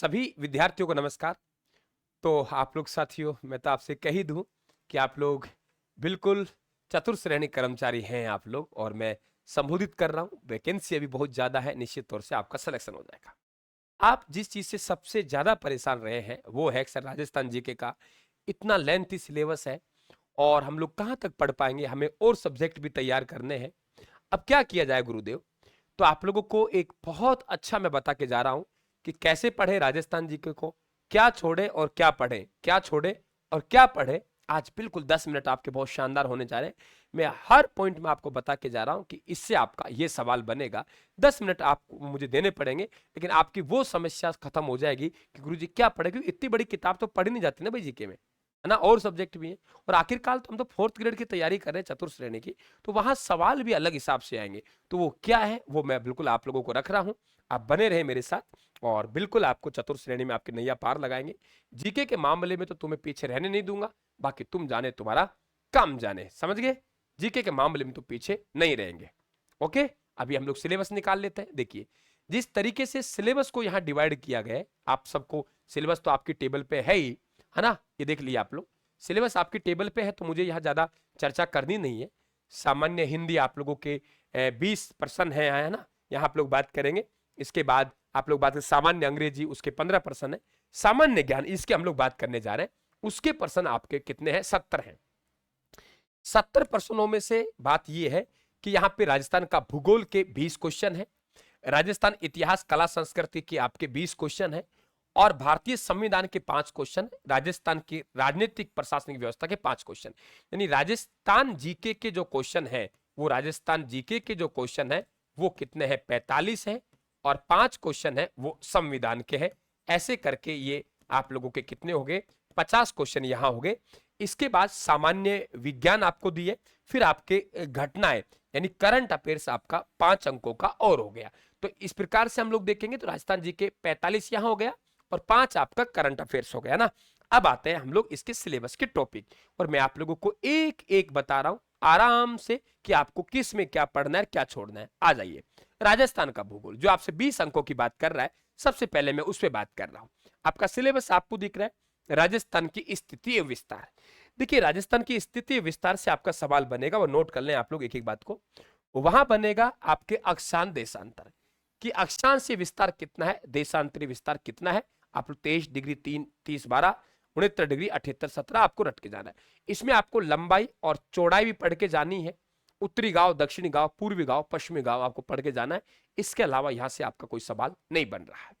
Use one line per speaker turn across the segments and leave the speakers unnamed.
सभी विद्यार्थियों को नमस्कार। तो आप लोग साथियों, मैं तो आपसे कह ही दूं कि आप लोग बिल्कुल चतुर श्रेणी कर्मचारी हैं आप लोग, और मैं संबोधित कर रहा हूं। वैकेंसी अभी बहुत ज्यादा है, निश्चित तौर से आपका सिलेक्शन हो जाएगा। आप जिस चीज से सबसे ज्यादा परेशान रहे हैं वो है सर राजस्थान जीके का इतना लेंथी सिलेबस है, और हम लोग कहाँ तक पढ़ पाएंगे, हमें और सब्जेक्ट भी तैयार करने हैं। अब क्या किया जाए गुरुदेव? तो आप लोगों को एक बहुत अच्छा मैं बता के जा रहा हूं कि कैसे पढ़े राजस्थान जीके को, क्या छोड़े और क्या पढ़े, क्या छोड़े और क्या पढ़े। आज बिल्कुल 10 मिनट आपके बहुत शानदार होने जा रहे हैं। मैं हर पॉइंट में आपको बता के जा रहा हूं कि इससे आपका ये सवाल बनेगा। 10 मिनट आपको मुझे देने पड़ेंगे, लेकिन आपकी वो समस्या खत्म हो जाएगी कि गुरुजी क्या पढ़े, क्योंकि इतनी बड़ी किताब तो पढ़ी नहीं जाती ना भाई जीके में, है ना। और सब्जेक्ट भी है, और आखिरकार तो हम तो 4th ग्रेड की तैयारी कर रहे हैं, चतुर्थ श्रेणी की, तो वहां सवाल भी अलग हिसाब से आएंगे। तो वो क्या है वो मैं बिल्कुल आप लोगों को रख रहा हूं। आप बने रहे मेरे साथ, और बिल्कुल आपको चतुर्थ श्रेणी में आपकी नैया पार लगाएंगे। जीके के मामले में तो तुम्हें पीछे रहने नहीं दूंगा, बाकी तुम जाने तुम्हारा काम जाने, समझ गए। जीके के मामले में तो पीछे नहीं रहेंगे। ओके, अभी हम लोग सिलेबस निकाल लेते हैं। देखिए, जिस तरीके से सिलेबस को यहाँ डिवाइड किया गया है, आप सबको सिलेबस तो आपकी टेबल पे है ही, है ना। ये देख लिया आप लोग, सिलेबस आपकी टेबल पे है, तो मुझे यहाँ ज्यादा चर्चा करनी नहीं है। सामान्य हिंदी आप लोगों के 20 पर्सन है ना, यहाँ आप लोग बात करेंगे। इसके बाद आप लोग बात करें सामान्य अंग्रेजी, उसके 15% है। सामान्य ज्ञान, इसके हम लोग बात करने जा रहे हैं, उसके पर्सन आपके कितने हैं? 70 हैं। 70% में से बात यह है कि यहाँ पे राजस्थान का भूगोल के 20 क्वेश्चन है, राजस्थान इतिहास कला संस्कृति के आपके 20 क्वेश्चन है, और भारतीय संविधान के 5 क्वेश्चन, राजस्थान की राजनीतिक प्रशासनिक व्यवस्था के 5 क्वेश्चन। यानी राजस्थान जीके के जो क्वेश्चन है, वो राजस्थान जीके के जो क्वेश्चन है वो कितने हैं? 45 है, और 5 क्वेश्चन है वो संविधान के हैं। ऐसे करके ये आप लोगों के कितने हो गए? 50 क्वेश्चन यहां हो गए। इसके बाद सामान्य विज्ञान आपको दिए, फिर आपके घटनाएं यानी करंट अफेयर्स आपका 5 अंकों का और हो गया। तो इस प्रकार से हम लोग देखेंगे तो राजस्थान जी के 45 यहां हो गया, और 5 आपका करंट अफेयर्स हो गया ना। अब आते हैं हम लोग इसके सिलेबस के टॉपिक, और मैं आप लोगों को एक एक बता रहा हूं आराम से कि आपको किस में क्या पढ़ना है, क्या छोड़ना है। आ जाइए, राजस्थान का भूगोल जो आपसे 20 अंकों की बात कर रहा है, सबसे पहले मैं उस पर बात कर रहा हूं। आपका सिलेबस आपको दिख रहा है, राजस्थान की स्थिति एवं विस्तार। देखिए, राजस्थान की स्थिति विस्तार से आपका सवाल बनेगा, वो नोट कर लें आप लोग एक एक बात को। वहां बनेगा आपके अक्षांश देशांतर कि अक्षांश विस्तार कितना है, देशांतरी विस्तार कितना है। आप लोग 23 डिग्री 3 30 12 69 डिग्री 78 17 आपको रट के जाना है। इसमें आपको लंबाई और चौड़ाई भी पढ़ के जानी है। उत्तरी गांव, दक्षिणी गांव, पूर्वी गांव, पश्चिमी गांव आपको पढ़ के जाना है। इसके अलावा यहां से आपका कोई सवाल नहीं बन रहा है।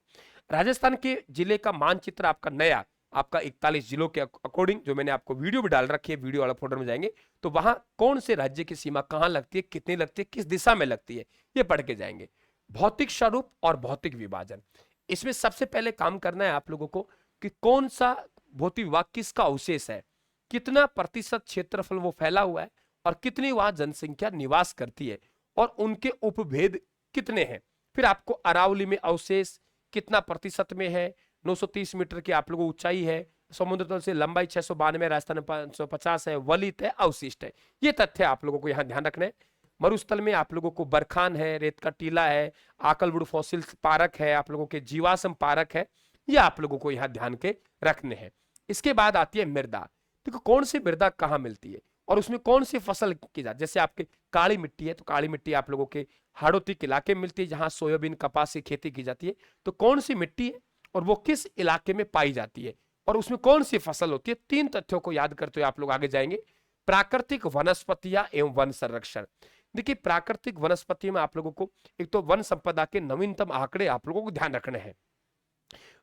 राजस्थान के जिले का मानचित्र आपका नया, आपका 41 जिलों के अकॉर्डिंग, जो मैंने आपको वीडियो भी डाल रखी है, वीडियो वाला फोल्डर में जाएंगे तो वहां कौन से राज्य की सीमा कहां लगती है, कितनी लगती है, किस दिशा में लगती है, ये पढ़ के जाएंगे। भौतिक स्वरूप और भौतिक विभाजन, इसमें सबसे पहले काम करना है आप लोगों को कि कौन सा भौतिक विभाग किसका अवशेष है, कितना प्रतिशत क्षेत्रफल वो फैला हुआ है, और कितनी वहां जनसंख्या निवास करती है, और उनके उपभेद कितने हैं। फिर आपको अरावली में अवशेष कितना प्रतिशत में है, 930 मीटर की आप लोगों को ऊंचाई है, समुद्र तल से लंबाई 692, राजस्थान में 550 है, वलित है, अवशिष्ट है। ये तथ्य आप लोगों को यहाँ ध्यान रखना है। मरुस्थल में आप लोगों को बरखान है, रेत का टीला है, आकलवुड फॉसिल पार्क है, आप लोगों के जीवाश्म पार्क है, ये आप लोगों को यहाँ ध्यान के रखने हैं। इसके बाद आती है मृदा। देखो, कौन सी मृदा कहाँ मिलती है और उसमें कौन सी फसल की जाती है। जैसे आपके काली मिट्टी है, तो काली मिट्टी आप लोगों के हाड़ौती इलाके में मिलती है, जहां सोयाबीन कपास की खेती की जाती है। तो कौन सी मिट्टी है और वो किस इलाके में पाई जाती है, और उसमें कौन सी फसल होती है। 3 तथ्यों को याद करते हुए आप लोग आगे जाएंगे। प्राकृतिक वनस्पतियां एवं वन संरक्षण। देखिए, प्राकृतिक वनस्पति में आप लोगों को एक तो वन संपदा के नवीनतम आंकड़े आप लोगों को ध्यान रखने हैं।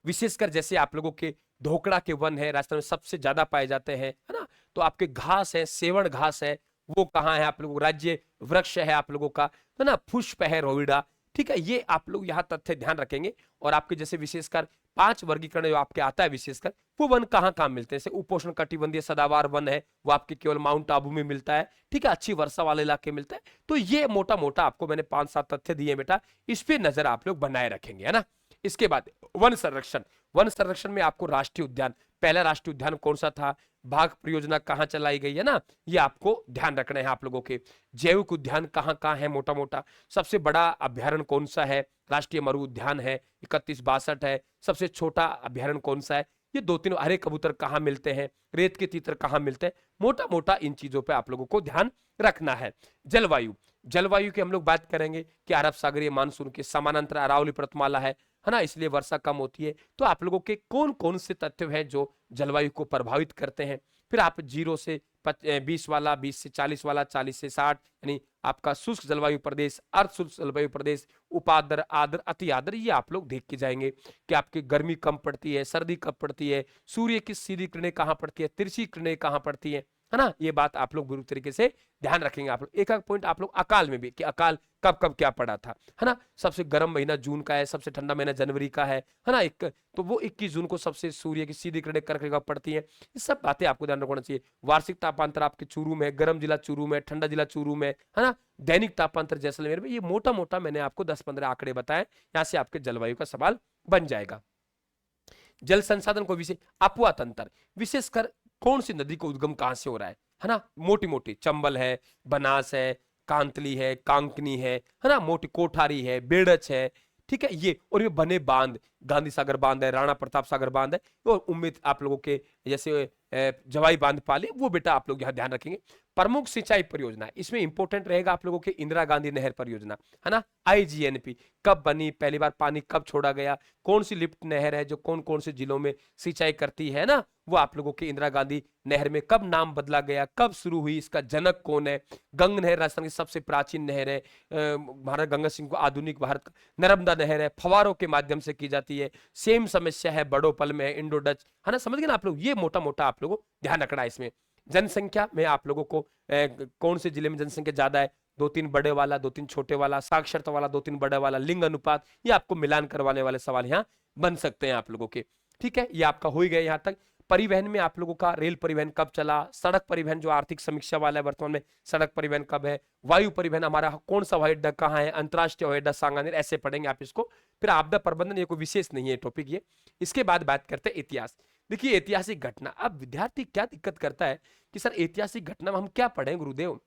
विशेषकर जैसे आप लोगों के धोकड़ा के वन है, राजस्थान में सबसे ज्यादा पाए जाते हैं, है ना। तो आपके घास है, सेवण घास है, वो कहाँ है आप लोगों, राज्य वृक्ष है आप लोगों का, है ना, पुष्प है रोहिड़ा। ठीक है, ये आप लोग यहाँ तथ्य ध्यान रखेंगे। और आपके जैसे विशेषकर 5 वर्गीकरण जो आपके आता है विशेषकर, वो वन कहाँ कहाँ मिलते हैं। जैसे उपोष्ण कटिबंधीय सदाबहार वन है, वो आपके केवल माउंट आबू में मिलता है। ठीक है, अच्छी वर्षा वाले इलाके मिलता है। तो ये मोटा मोटा आपको मैंने 5-7 तथ्य दिए बेटा, इस पे नजर आप लोग बनाए रखेंगे, है ना। इसके बाद वन संरक्षण। वन संरक्षण में आपको राष्ट्रीय उद्यान, पहला राष्ट्रीय उद्यान कौन सा था, बाघ परियोजना कहां चलाई गई है ना, ये आपको ध्यान रखना है आप लोगों के। जैविक उद्यान कहां कहां है मोटा मोटा, सबसे बड़ा अभ्यारण्य कौन सा है, राष्ट्रीय मरु उद्यान है 3162 है। सबसे छोटा अभ्यारण्य कौन सा है, ये 2-3 हरे कबूतर कहां मिलते हैं, रेत के तीतर कहां मिलते हैं, मोटा मोटा इन चीजों पे आप लोगों को ध्यान रखना है। जलवायु, जलवायु की हम लोग बात करेंगे कि अरब सागरीय मानसून के समानांतर अरावली पर्वतमाला है ना, इसलिए वर्षा कम होती है। तो आप लोगों के कौन कौन से तथ्य हैं जो जलवायु को प्रभावित करते हैं। फिर आप 0 से 20 वाला, 20 से 40 वाला, 40 से 60 यानी आपका शुष्क जलवायु प्रदेश, अर्ध शुष्क जलवायु प्रदेश, उपाद्र, आद्र, अति आद्र, ये आप लोग देख के जाएंगे कि आपकी गर्मी कम पड़ती है, सर्दी कब पड़ती है, सूर्य की सीधी किरणें कहां पड़ती है, तिरछी किरणें कहां पड़ती है ना, ये बात आप लोग बुरी तरीके से ध्यान रखेंगे। आप लोग एक एक पॉइंट आप लोग अकाल में भी कि अकाल कब कब क्या पड़ा था, है ना। सबसे गर्म महीना जून का है, सबसे ठंडा महीना जनवरी का है ना। एक तो वो 21 जून को सबसे सूर्य की सीधी किरणें कर्क रेखा पड़ती है। ये सब बातें आपको ध्यान रखना चाहिए। वार्षिक तापांतर आपके चूरू में, गर्म जिला चूरू में, ठंडा जिला चूरू में, है ना। दैनिक तापांतर जैसलमेर में। ये मोटा मोटा मैंने आपको 10-15 आंकड़े बताए, यहां से आपके जलवायु का सवाल बन जाएगा। जल संसाधन को विशेष, अपुआ तंत्र, विशेषकर कौन सी नदी का उद्गम कहां से हो रहा है ना। मोटी मोटी चंबल है, बनास है, कांतली है, कांकनी है ना, मोटी कोठारी है, बेड़च है, ठीक है। ये और ये बने बांध, गांधी सागर बांध है, राणा प्रताप सागर बांध है, और उम्मीद आप लोगों के जैसे जवाई बांध पाले, वो बेटा आप लोग यहाँ ध्यान रखेंगे। प्रमुख सिंचाई परियोजना, इसमें इंपॉर्टेंट रहेगा आप लोगों के इंदिरा गांधी नहर परियोजना, है ना। आईजीएनपी कब बनी, पहली बार पानी कब छोड़ा गया, कौन सी लिफ्ट नहर है जो कौन कौन से जिलों में सिंचाई करती है ना, वो आप लोगों के इंदिरा गांधी नहर में कब नाम बदला गया, कब शुरू हुई, इसका जनक कौन है। गंग नहर राजस्थान की सबसे प्राचीन नहर है, महाराजा गंगा सिंह को आधुनिक भारत का। नर्मदा नहर है, फवारों के माध्यम से की जाती है। सेम समस्या है बड़ोपल में, इंडो डच, है ना, समझ गए ना आप लोग। ये मोटा मोटा आप लोगों को ध्यान रखना है। इसमें जनसंख्या में आप लोगों को कौन से जिले में जनसंख्या ज्यादा है, 2-3 बड़े वाला, 2-3 छोटे वाला, साक्षरता वाला, 2-3 बड़े वाला, लिंग अनुपात, ये आपको मिलान करवाने वाले सवाल यहाँ बन सकते हैं आप लोगों के, ठीक है। ये आपका हो ही गया यहाँ तक। परिवहन में आप लोगों का रेल परिवहन कब चला, सड़क परिवहन जो आर्थिक समीक्षा वाला है वर्तमान में, सड़क परिवहन कब है, वायु परिवहन हमारा कौन सा हवाई अड्डा कहाँ है, अंतरराष्ट्रीय हवाई अड्डा सांगानेर, ऐसे पढ़ेंगे आप इसको। फिर आपदा प्रबंधन, ये कोई विशेष नहीं है टॉपिक ये। इसके बाद बात करते हैं इतिहास। देखिए ऐतिहासिक घटना, अब विद्यार्थी क्या दिक्कत करता है कि सर ऐतिहासिक घटना में हम क्या पढ़े गुरुदेव,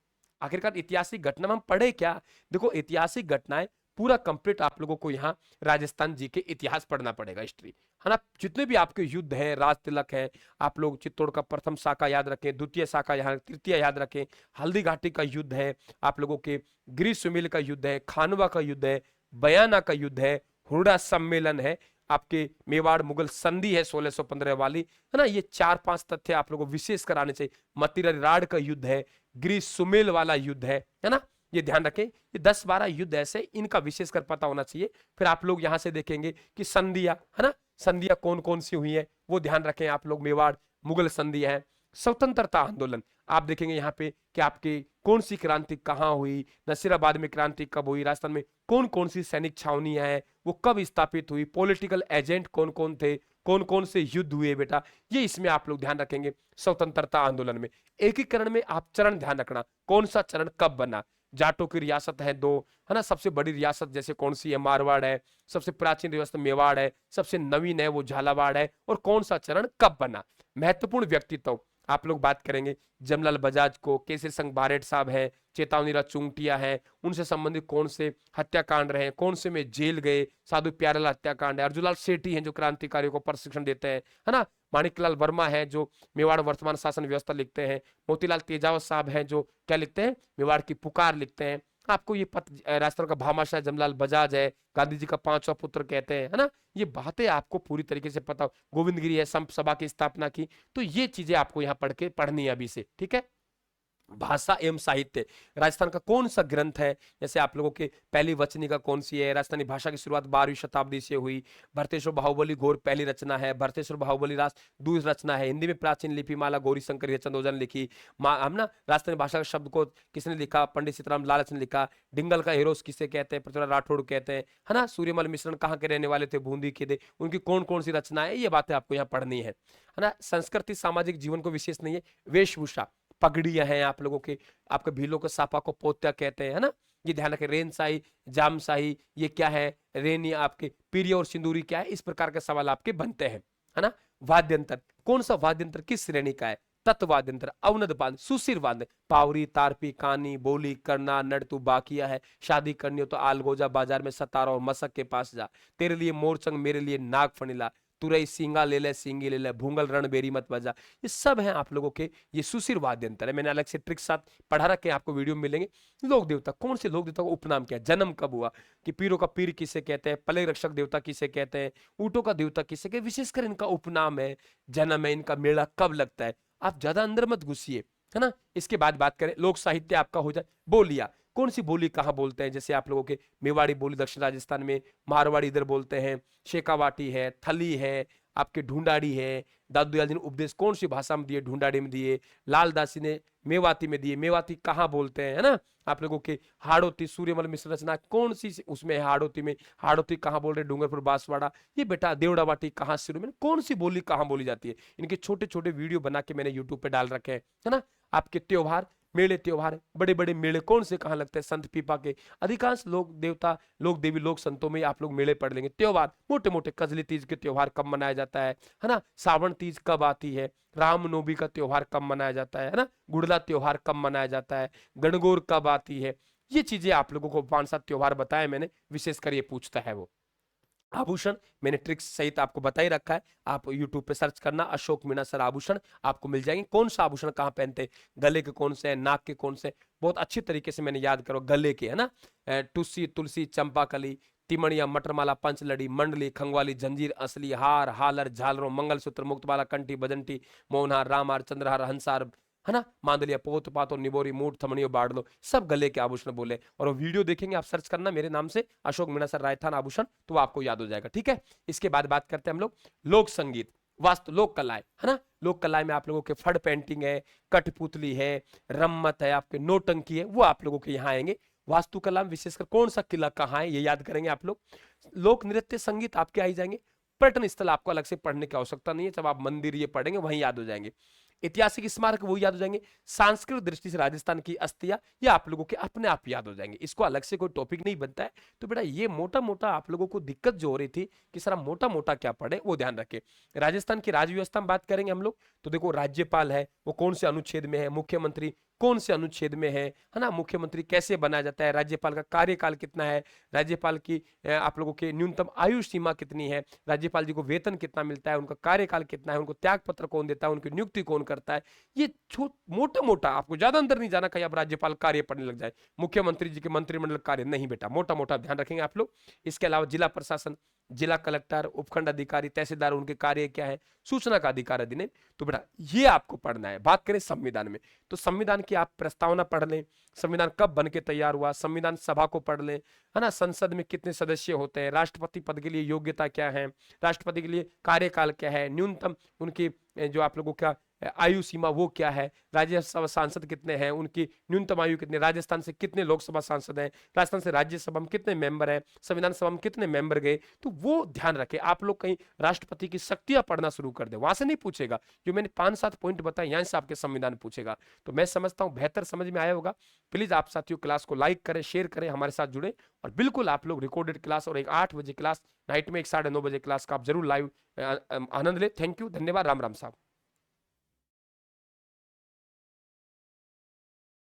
आखिरकार ऐतिहासिक घटना में हम पढ़े क्या। देखो ऐतिहासिक घटनाएं पूरा कंप्लीट आप लोगों को यहाँ राजस्थान जी के इतिहास पढ़ना पड़ेगा, हिस्ट्री, है ना। जितने भी आपके युद्ध हैं, राज तिलक है, आप लोग चित्तौड़ का प्रथम शाखा याद रखें, द्वितीय शाखा यहाँ, तृतीय याद रखें, हल्दी घाटी का युद्ध है, आप लोगों के ग्रीष्ममेल का युद्ध है, खानवा का युद्ध है, बयाना का युद्ध है, हुरडा सम्मेलन है, आपके मेवाड़ मुगल संधि है 1615 वाली, है ना। ये 4-5 तथ्य आप लोगों को विशेष कराने चाहिए। मतिरा राड का युद्ध है, ग्रीष्ममेल वाला युद्ध है ना, ये ध्यान रखें। ये 10-12 युद्ध ऐसे, इनका विशेषकर पता होना चाहिए। फिर आप लोग यहां से देखेंगे कि संधियां, है ना, संधियां कौन कौन सी हुई है वो ध्यान रखें आप लोग। मेवाड़ मुगल संधि है। स्वतंत्रता आंदोलन आप देखेंगे यहाँ पे कि आपकी कौन सी क्रांति कहाँ हुई, नसीराबाद में क्रांति कब हुई, राजस्थान में कौन कौन सी सैनिक छावनियां हैं वो कब स्थापित हुई, पॉलिटिकल एजेंट कौन कौन थे, कौन कौन से युद्ध हुए बेटा, ये इसमें आप लोग ध्यान रखेंगे। स्वतंत्रता आंदोलन में एकीकरण में आप चरण ध्यान रखना, कौन सा चरण कब बना। जाटों की रियासत है 2, है ना। सबसे बड़ी रियासत जैसे कौन सी है, मारवाड़ है। सबसे प्राचीन रियासत मेवाड़ है। सबसे नवीन है वो झालावाड़ है। और कौन सा चरण कब बना। महत्वपूर्ण व्यक्तित्व आप लोग बात करेंगे, जमलाल बजाज को, केसरी संघ बारेट साहब है, चेतावनी चुंगटिया है, उनसे संबंधित कौन से हत्याकांड रहे, कौन से में जेल गए, साधु प्यारेलाल हत्याकांड है, अर्जुलाल सेठी हैं जो क्रांतिकारियों को प्रशिक्षण देते हैं, है ना। माणिकलाल वर्मा है जो मेवाड़ वर्तमान शासन व्यवस्था लिखते हैं। मोतीलाल तेजावत साहब हैं जो क्या लिखते हैं, मेवाड़ की पुकार लिखते हैं। आपको ये राजस्थान का भामाशाह जमलाल बजाज है, गांधी जी का 5वां पुत्र कहते हैं, है ना। ये बातें आपको पूरी तरीके से पता हो। गोविंदगिरी है, संप सभा की स्थापना की। तो ये चीजें आपको यहाँ पढ़नी है अभी से, ठीक है। भाषा एवं साहित्य, राजस्थान का कौन सा ग्रंथ है, जैसे आप लोगों के पहली वचनिका कौन सी है, राजस्थानी भाषा की शुरुआत 12वीं शताब्दी से हुई। भरतेश्वर बाहुबली घोर पहली रचना है, भरतेश्वर बाहुबली दूसरी रचना है। हिंदी में प्राचीन लिपिमाला गौरी शंकर चंदोजन लिखी। हम ना राजस्थानी भाषा के शब्द को किसने लिखा, पंडित सीताराम लालच ने लिखा। डिंगल का हेरोस किसे कहते हैं, पृथ्वीराज राठौड़ कहते हैं, है ना। सूर्यमल मिश्रण कहाँ के रहने वाले थे, बूंदी के थे, उनकी कौन कौन सी रचना है, ये बातें आपको यहाँ पढ़नी है ना। संस्कृति सामाजिक जीवन को विशेष नहीं है। वेशभूषा पगड़ियां हैं आप लोगों के, आपके भीलों के सापा को पोत्या कहते हैं, है ना। ये ध्यान रखें। रेनसाई, जामसाई, ये क्या है, रेनी आपके पीरिया और सिंदूरी क्या है, इस प्रकार के सवाल आपके बनते हैं, है ना। वाद्यंत्र, कौन सा वाद्यंत्र किस श्रेणी का है, तत्वाद्यंत्र, अवनद बांध, सुशिर बांध, पावरी, तारपी, कानी, बोली, करना, नड़ तू बाकिया है, शादी करनी हो तो आलगोजा बाजार में सतारा और मसक के पास जा, तेरे लिए मोरचंग मेरे लिए नाग फणिला, तुरई सींगा ले ले सींगी ले ले, भूंगल रणबेरी मत बजा। ये सब हैं आप लोगों के ये सुशिर वाद्यंत्र है। मैंने अलग से ट्रिक साथ पढ़ा रखे हैं, आपको वीडियो में मिलेंगे। लोक देवता, कौन से लोक देवता का उपनाम क्या है, जन्म कब हुआ, कि पीरों का पीर किसे कहते हैं, पलय रक्षक देवता किसे कहते हैं, ऊँटों का देवता किसे कहते हैं, विशेषकर इनका उपनाम है, जन्म है, इनका मेला कब लगता है। आप ज्यादा अंदर मत घुसिए, है ना। इसके बाद बात करें लोक साहित्य आपका हो जाए। बोलिया, कौन सी बोली कहाँ बोलते हैं, जैसे आप लोगों के मेवाड़ी बोली दक्षिण राजस्थान में, मारवाड़ी इधर बोलते हैं, शेखावाटी है, थली है, आपके ढूंढाड़ी है, दादू दयाल जी ने उपदेश कौन सी भाषा में दिए, ढूंढाड़ी में दिए, लालदासी ने मेवाती में दिए, मेवाती कहाँ बोलते हैं, है ना। आप लोगों के हाड़ोती, सूर्यमल मिश्र रचना कौन सी उसमें है, हाड़ोती में, हाड़ोती कहाँ बोल रहे, डूंगरपुर बांसवाड़ा, ये बेटा देवड़ावाटी कहाँ शुरू में, कौन सी बोली कहाँ बोली जाती है। इनके छोटे छोटे वीडियो बना के मैंने यूट्यूब पे डाल रखे हैं, है ना। आपके त्योहार, मेले त्योहार, बड़े बड़े मेले कौन से कहाँ लगते हैं, संत पीपा के, अधिकांश लोग देवता, लोग देवी, लोग संतों में आप लोग मेले पढ़ लेंगे। त्योहार मोटे मोटे, कजली तीज के त्योहार कब मनाया जाता है ना, सावन तीज कब आती है, रामनवमी का त्योहार कब मनाया जाता है ना, गुड़ला त्योहार कब मनाया जाता है, गणगौर कब आती है, ये चीजें आप लोगों को 5-7 त्योहार बताए मैंने, विशेषकर ये पूछता है वो। आभूषण मैंने ट्रिक्स सहित आपको बता ही रखा है, आप YouTube पे सर्च करना अशोक मीणा सर आभूषण, आपको मिल जाएंगे। कौन सा आभूषण कहाँ पहनते हैं, गले के कौन से हैं, नाक के कौन से, बहुत अच्छी तरीके से मैंने याद करो, गले के, है ना। टुस्सी, तुलसी, चंपाकली, तिमणिया, मटरमाला, पंचलड़ी, मंडली, खंगवाली, जंजीर, असली, हार, हालर, झालरों, मंगलसूत्र, मुक्तमाला, कंठी, बजंटी, मोहनहार, रामहार, चंद्रहार, हंसार, है ना, मांदलिया, पोत पातो, निबोरी, मूठ, थमड़ियो, बाढ़ लो, सब गले के आभूषण बोले। और वो वीडियो देखेंगे आप, सर्च करना मेरे नाम से अशोक मीणा सर राजस्थान आभूषण, तो आपको याद हो जाएगा, ठीक है। इसके बाद बात करते हैं हम लोग लोक संगीत, वास्तु, लोक कलाएं, है ना। लोक कलाएं में आप लोगों के फड़ पेंटिंग है, कठपुतली है, रम्मत है, आपके नोटंकी है, वो आप लोगों के यहाँ आएंगे। वास्तुकला में विशेषकर कौन सा किला कहाँ है, ये याद करेंगे आप लोग। लोक नृत्य संगीत आपके आ ही जाएंगे। पर्यटन स्थल आपको अलग से पढ़ने की आवश्यकता नहीं है, जब आप मंदिर ये पढ़ेंगे वहीं याद हो जाएंगे। ऐतिहासिक स्मारक वो याद हो जाएंगे। सांस्कृतिक दृष्टि से राजस्थान की अस्थियां, ये आप लोगों के अपने आप याद हो जाएंगे, इसको अलग से कोई टॉपिक नहीं बनता है। तो बेटा ये मोटा मोटा आप लोगों को दिक्कत जो हो रही थी कि सर हम मोटा मोटा क्या पढ़े, वो ध्यान रखें। राजस्थान की राज्य व्यवस्था में बात करेंगे हम लोग, तो देखो राज्यपाल है वो कौन से अनुच्छेद में है, मुख्यमंत्री कौन से अनुच्छेद में है ना, मुख्यमंत्री कैसे बनाया जाता है, राज्यपाल का कार्यकाल कितना है, राज्यपाल की आप लोगों के न्यूनतम आयु सीमा कितनी है, राज्यपाल जी को वेतन कितना मिलता है, उनका कार्यकाल कितना है, उनको त्याग पत्र कौन देता है, उनकी नियुक्ति कौन करता है, ये मोटा मोटा, आपको ज्यादा अंदर नहीं जाना कहीं आप राज्यपाल कार्य पढ़ने लग जाए, मुख्यमंत्री जी के मंत्रिमंडल कार्य नहीं बेटा, मोटा मोटा ध्यान रखेंगे आप लोग। इसके अलावा जिला प्रशासन, जिला कलेक्टर, उपखंड अधिकारी, तहसीलदार, उनके कार्य क्या है, सूचना का अधिकार अधिनियम, तो बेटा ये आपको पढ़ना है। बात करें संविधान में, तो संविधान की आप प्रस्तावना पढ़ लें, संविधान कब बन के तैयार हुआ, संविधान सभा को पढ़ लें, है ना, संसद में कितने सदस्य होते हैं, राष्ट्रपति पद के लिए योग्यता क्या है, राष्ट्रपति के लिए कार्यकाल क्या है, न्यूनतम उनकी जो आप लोगों का आयु सीमा वो क्या है, राज्यसभा सांसद कितने हैं, उनकी न्यूनतम आयु कितने, राजस्थान से कितने लोकसभा सांसद हैं, राजस्थान से राज्यसभा में कितने मेंबर हैं, संविधान सभा में कितने मेंबर गए, तो वो ध्यान रखें। आप लोग कहीं राष्ट्रपति की शक्तियां पढ़ना शुरू कर दे, वहां से नहीं पूछेगा, जो मैंने 5-7 पॉइंट बताए यहां से आपके संविधान पूछेगा। तो मैं समझता हूं बेहतर समझ में आया होगा। प्लीज आप साथियों क्लास को लाइक करें, शेयर करें, हमारे साथ जुड़े, और बिल्कुल आप लोग रिकॉर्डेड क्लास और एक 8 बजे क्लास, नाइट में एक 9:30 बजे क्लास का आप जरूर लाइव आनंद ले। थैंक यू, धन्यवाद, राम राम साहब।